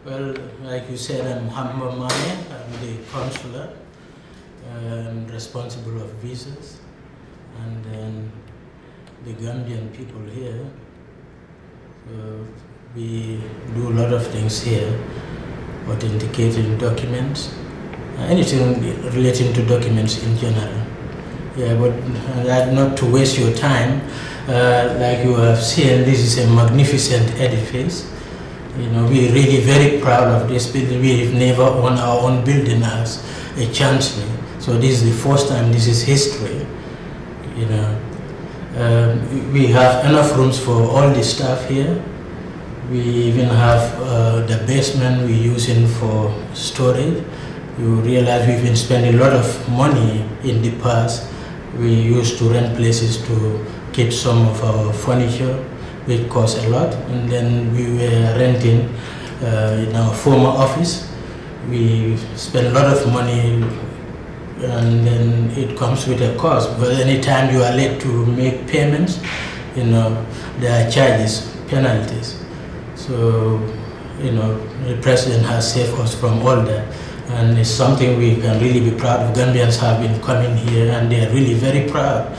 Well, like you said, I'm Muhammad Mane. I'm the consular responsible of visas, and then the Gambian people here. So we do a lot of things here, authenticating documents, anything relating to documents in general. Yeah, but not to waste your time, like you have seen, this is a magnificent edifice. You know, we're really very proud of this building. We've never owned our own building as a chancery. So this is the first time, this is history. You know, we have enough rooms for all the staff here. We even have the basement we're using for storage. You realize we've been spending a lot of money in the past. We used to rent places to keep some of our furniture, which cost a lot, and then we were renting in our former office. We spent a lot of money, and then it comes with a cost. But anytime you are late to make payments, you know, there are charges, penalties. So, you know, the president has saved us from all that. And it's something we can really be proud of. Gambians have been coming here and they are really very proud.